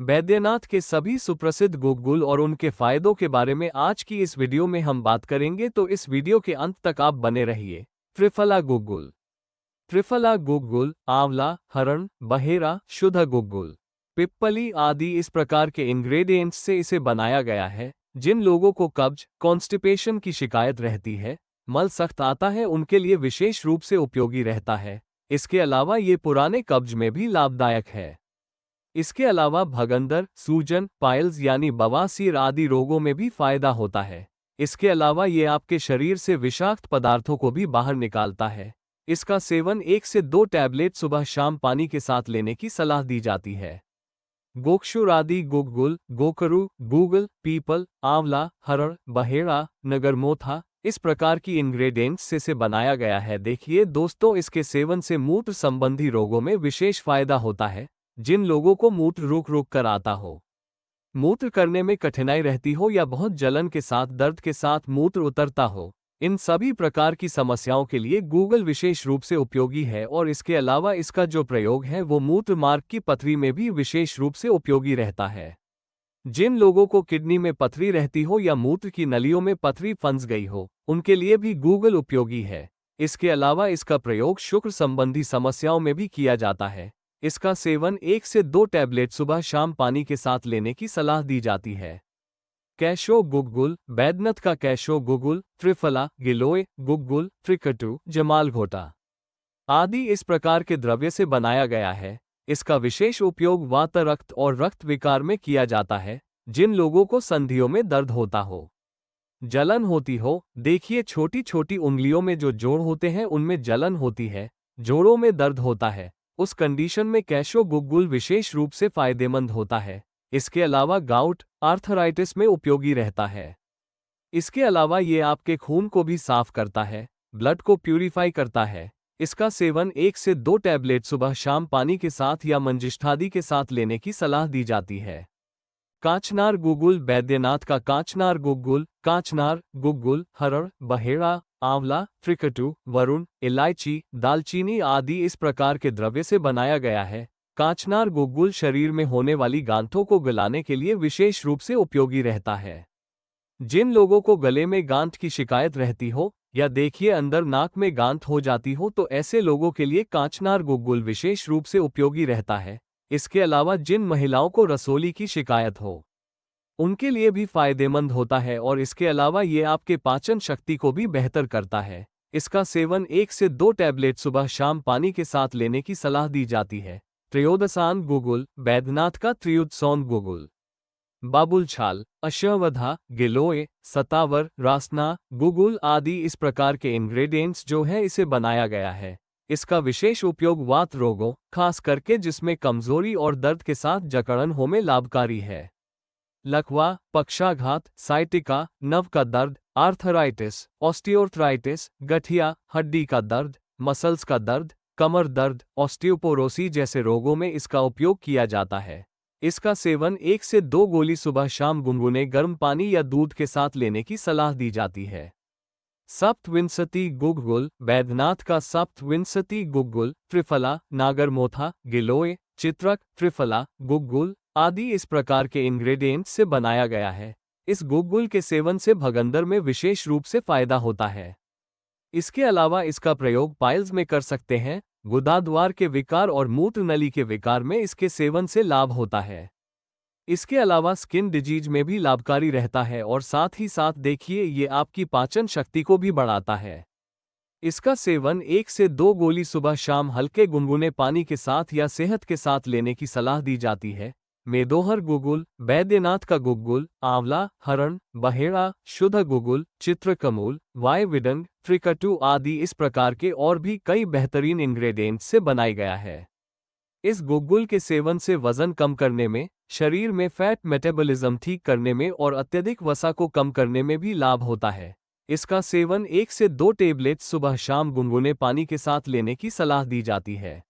बैद्यनाथ के सभी सुप्रसिद्ध गुग्गुल और उनके फायदों के बारे में आज की इस वीडियो में हम बात करेंगे, तो इस वीडियो के अंत तक आप बने रहिए। त्रिफला गुग्गुल। त्रिफला गुग्गुल आंवला, हरण, बहेरा, शुद्ध गुग्गुल, पिप्पली आदि इस प्रकार के इंग्रेडिएंट्स से इसे बनाया गया है। जिन लोगों को कब्ज, कॉन्स्टिपेशन की शिकायत रहती है, मल सख्त आता है, उनके लिए विशेष रूप से उपयोगी रहता है। इसके अलावा ये पुराने कब्ज में भी लाभदायक है। इसके अलावा भगंदर, सूजन, पाइल्स यानी बवासीर आदि रोगों में भी फायदा होता है। इसके अलावा ये आपके शरीर से विषाक्त पदार्थों को भी बाहर निकालता है। इसका सेवन 1 से 2 टैबलेट सुबह शाम पानी के साथ लेने की सलाह दी जाती है। गोक्षुर आदि गुग्गुल, गोकरू, गूगल, पीपल, आंवला, हरड़, बहेड़ा, नगरमोथा इस प्रकार की इंग्रेडिएंट्स से इसे बनाया गया है। देखिए दोस्तों, इसके सेवन से मूत्र संबंधी रोगों में विशेष फायदा होता है। जिन लोगों को मूत्र रुक रुक कर आता हो, मूत्र करने में कठिनाई रहती हो या बहुत जलन के साथ, दर्द के साथ मूत्र उतरता हो, इन सभी प्रकार की समस्याओं के लिए गूगल विशेष रूप से उपयोगी है। और इसके अलावा इसका जो प्रयोग है वो मूत्र मार्ग की पथरी में भी विशेष रूप से उपयोगी रहता है। जिन लोगों को किडनी में पथरी रहती हो या मूत्र की नलियों में पथरी फंस गई हो, उनके लिए भी गूगल उपयोगी है। इसके अलावा इसका प्रयोग शुक्र संबंधी समस्याओं में भी किया जाता है। इसका सेवन 1 से 2 टैबलेट सुबह शाम पानी के साथ लेने की सलाह दी जाती है। कैशो गुग्गुल। बैद्यनाथ का कैशो गुग्गुल, त्रिफला, गिलोय गुग्गुल, त्रिकटु, जमाल घोटा आदि इस प्रकार के द्रव्य से बनाया गया है। इसका विशेष उपयोग वात, रक्त और रक्त विकार में किया जाता है। जिन लोगों को संधियों में दर्द होता हो, जलन होती हो, देखिए छोटी छोटी उंगलियों में जो जोड़ होते हैं उनमें जलन होती है, जोड़ों में दर्द होता है, उस कंडीशन में कैशो गुग्गुल विशेष रूप से फायदेमंद होता है। इसके अलावा गाउट, आर्थराइटिस में उपयोगी रहता है। इसके अलावा ये आपके खून को भी साफ करता है, ब्लड को प्यूरिफाई करता है। इसका सेवन 1 से 2 टैबलेट सुबह शाम पानी के साथ या मंजिष्ठादि के साथ लेने की सलाह दी जाती है। कांचनार गुग्गुल। बैद्यनाथ का कांचनार गुग्गुल, कांचनार गुग्गुल, हरड़, बहेड़ा, आंवला, त्रिकटु, वरुण, इलायची, दालचीनी आदि इस प्रकार के द्रव्य से बनाया गया है। कांचनार गुग्गुल शरीर में होने वाली गांठों को गलाने के लिए विशेष रूप से उपयोगी रहता है। जिन लोगों को गले में गांठ की शिकायत रहती हो या देखिए अंदर नाक में गांठ हो जाती हो, तो ऐसे लोगों के लिए कांचनार गुग्गुल विशेष रूप से उपयोगी रहता है। इसके अलावा जिन महिलाओं को रसोली की शिकायत हो, उनके लिए भी फायदेमंद होता है। और इसके अलावा ये आपके पाचन शक्ति को भी बेहतर करता है। इसका सेवन 1 से 2 टैबलेट सुबह शाम पानी के साथ लेने की सलाह दी जाती है। त्रयोदसान गुग्गुल। बैद्यनाथ का त्रियुदसौन गुग्गुल, बाबुल छाल, अश्वत्था, गिलोय, सतावर, रासना, गुग्गुल आदि इस प्रकार के इंग्रेडिएंट्स जो है इसे बनाया गया है। इसका विशेष उपयोग वात रोगों, खास करके जिसमें कमजोरी और दर्द के साथ जकड़न हो में लाभकारी है। लकवा, पक्षाघात, साइटिका, नव का दर्द, आर्थराइटिस, ऑस्टियोआर्थराइटिस, गठिया, हड्डी का दर्द, मसल्स का दर्द, कमर दर्द, ऑस्टियोपोरोसिस जैसे रोगों में इसका उपयोग किया जाता है। इसका सेवन 1 से 2 गोली सुबह शाम गुनगुने गर्म पानी या दूध के साथ लेने की सलाह दी जाती है। सप्तविंशति गुग्गुल। बैद्यनाथ का सप्तविंशति गुग्गुल, त्रिफला, नागरमोथा, गिलोय, चित्रक, त्रिफला, गुग्गुल आदि इस प्रकार के इंग्रेडिएंट्स से बनाया गया है। इस गुग्गुल के सेवन से भगंदर में विशेष रूप से फायदा होता है। इसके अलावा इसका प्रयोग पाइल्स में कर सकते हैं। गुदाद्वार के विकार और मूत्र नली के विकार में इसके सेवन से लाभ होता है। इसके अलावा स्किन डिजीज में भी लाभकारी रहता है और साथ ही साथ देखिए ये आपकी पाचन शक्ति को भी बढ़ाता है। इसका सेवन 1 से 2 गोली सुबह शाम हल्के गुनगुने पानी के साथ या सेहत के साथ लेने की सलाह दी जाती है। मेदोहर गुग्गुल। बैद्यनाथ का गुग्गुल, आंवला, हरण, बहेड़ा, शुद्ध गुग्गुल, चित्रकमूल, वायविडंग, त्रिकटु आदि इस प्रकार के और भी कई बेहतरीन इंग्रेडिएंट्स से बनाया गया है। इस गुग्गुल के सेवन से वजन कम करने में, शरीर में फैट मेटाबॉलिज्म ठीक करने में और अत्यधिक वसा को कम करने में भी लाभ होता है। इसका सेवन 1 से 2 टैबलेट सुबह शाम गुनगुने पानी के साथ लेने की सलाह दी जाती है।